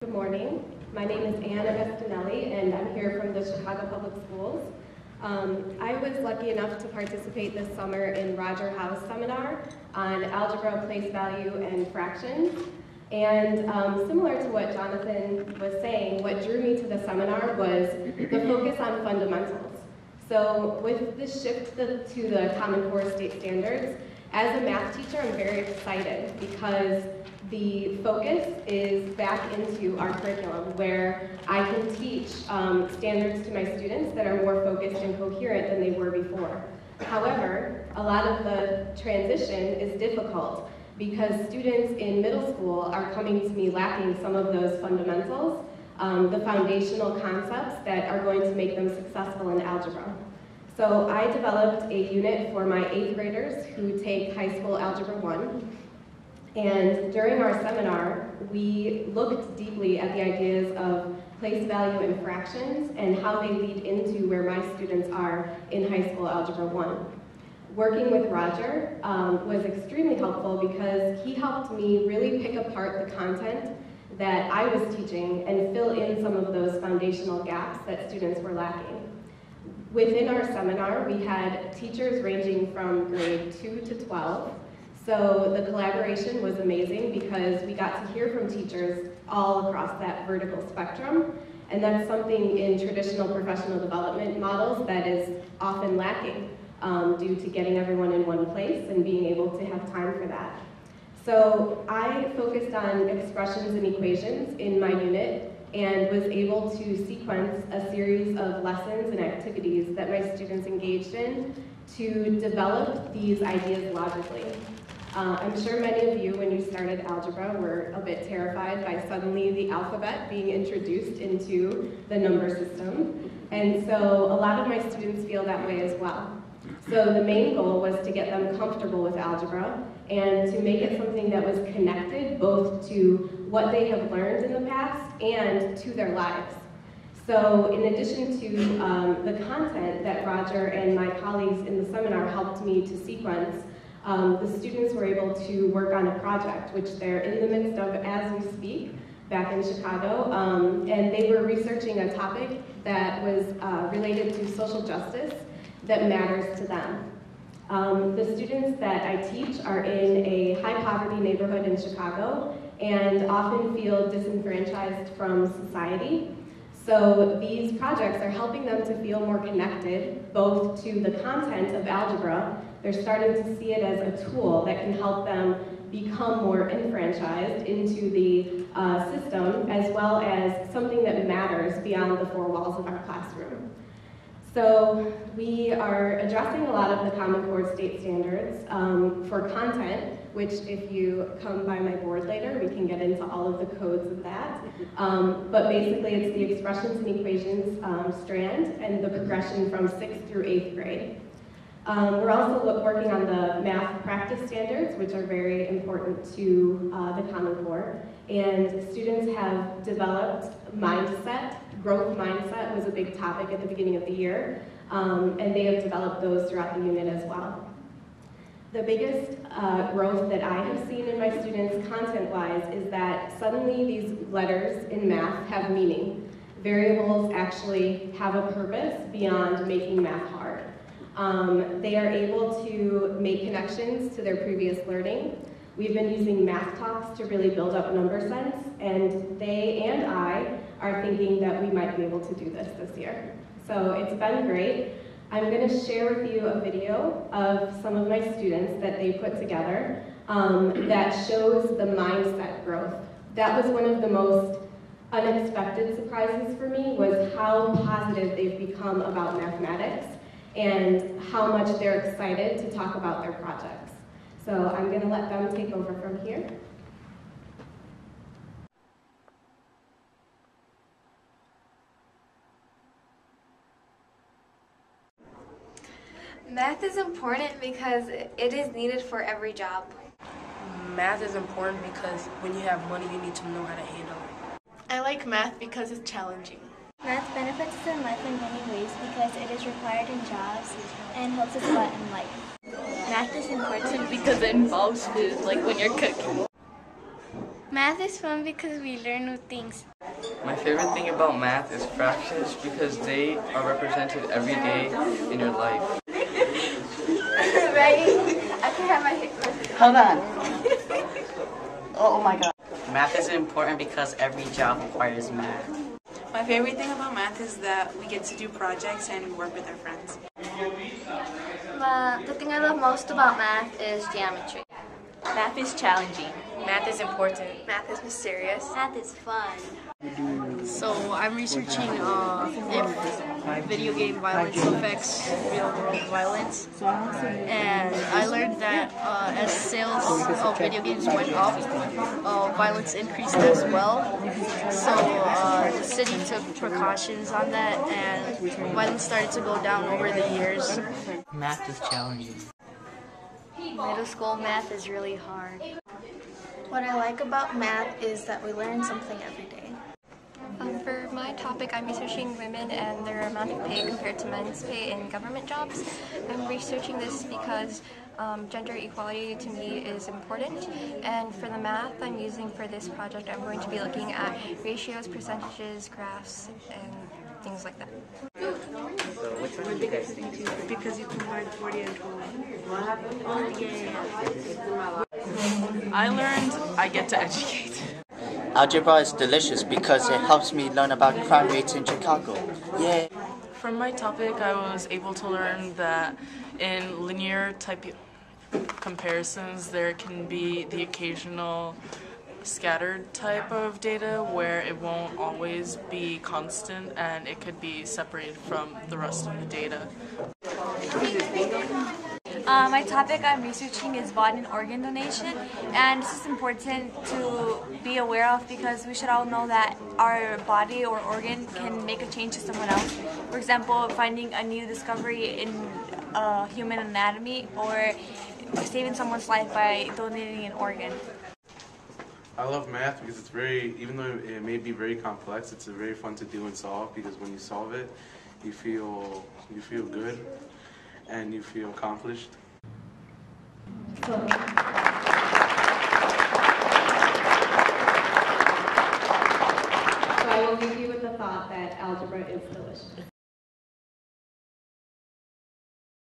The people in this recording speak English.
Good morning. My name is Agostinelli, and I'm here from the Chicago Public Schools. I was lucky enough to participate this summer in Roger Howe's seminar on algebra, place value, and fractions. And similar to what Jonathan was saying, what drew me to the seminar was the focus on fundamentals. So with the shift to the Common Core state standards, as a math teacher, I'm very excited because the focus is back into our curriculum where I can teach standards to my students that are more focused and coherent than they were before. However, a lot of the transition is difficult because students in middle school are coming to me lacking some of those fundamentals, the foundational concepts that are going to make them successful in algebra. So I developed a unit for my 8th graders who take high school Algebra 1. And during our seminar, we looked deeply at the ideas of place value and fractions and how they lead into where my students are in high school Algebra 1. Working with Roger was extremely helpful because he helped me really pick apart the content that I was teaching and fill in some of those foundational gaps that students were lacking. Within our seminar, we had teachers ranging from grade 2 to 12. So the collaboration was amazing because we got to hear from teachers all across that vertical spectrum, and that's something in traditional professional development models that is often lacking due to getting everyone in one place and being able to have time for that. So I focused on expressions and equations in my unit and was able to sequence a series of lessons and activities that my students engaged in to develop these ideas logically. I'm sure many of you, when you started algebra, were a bit terrified by suddenly the alphabet being introduced into the number system. And so a lot of my students feel that way as well. So the main goal was to get them comfortable with algebra and to make it something that was connected both to what they have learned in the past and to their lives. So in addition to the content that Roger and my colleagues in the seminar helped me to sequence, the students were able to work on a project, which they're in the midst of as we speak, back in Chicago, and they were researching a topic that was related to social justice that matters to them. The students that I teach are in a high-poverty neighborhood in Chicago and often feel disenfranchised from society. So these projects are helping them to feel more connected, both to the content of algebra. They're starting to see it as a tool that can help them become more enfranchised into the system, as well as something that matters beyond the four walls of our classroom. So we are addressing a lot of the Common Core state standards for content, which if you come by my board later, we can get into all of the codes of that. But basically it's the expressions and equations strand and the progression from 6th through 8th grade. We're also working on the math practice standards, which are very important to the Common Core. And students have developed mindset. Growth mindset was a big topic at the beginning of the year, and they have developed those throughout the unit as well. The biggest growth that I have seen in my students content-wise is that suddenly these letters in math have meaning. Variables actually have a purpose beyond making math hard. They are able to make connections to their previous learning. We've been using math talks to really build up number sense, and they and I are thinking that we might be able to do this year. So it's been great. I'm going to share with you a video of some of my students that they put together that shows the mindset growth. That was one of the most unexpected surprises for me, was how positive they've become about mathematics and how much they're excited to talk about their projects. So I'm going to let them take over from here. Math is important because it is needed for every job. Math is important because when you have money, you need to know how to handle it. I like math because it's challenging. Math benefits us in life in many ways because it is required in jobs and helps us a lot in life. Math is important because it involves food, like when you're cooking. Math is fun because we learn new things. My favorite thing about math is fractions because they are represented every day in your life. Right? I can have my picture. Hold on. Oh my god. Math is important because every job requires math. My favorite thing about math is that we get to do projects and work with our friends. The thing I love most about math is geometry. Math is challenging. Math is important. Math is mysterious. Math is fun. So I'm researching if video game violence affects real world violence, and I learned that as sales of video games went up, violence increased as well. So the city took precautions on that, and violence started to go down over the years. Math is challenging. Middle school math is really hard. What I like about math is that we learn something every day. For my topic, I'm researching women and their amount of pay compared to men's pay in government jobs. I'm researching this because gender equality to me is important, and for the math I'm using for this project, I'm going to be looking at ratios, percentages, graphs, and things like that. So which one do you guys think? Because you combine 40 and 20. I learned I get to educate. Algebra is delicious because it helps me learn about crime rates in Chicago. Yeah. From my topic, I was able to learn that in linear type comparisons, there can be the occasional scattered type of data where it won't always be constant and it could be separated from the rest of the data. My topic I'm researching is body and organ donation, and this is important to be aware of because we should all know that our body or organ can make a change to someone else. For example, finding a new discovery in human anatomy or saving someone's life by donating an organ. I love math because it's very, even though it may be very complex, it's very fun to do and solve because when you solve it, you feel good and you feel accomplished. So I will leave you with the thought that algebra is delicious.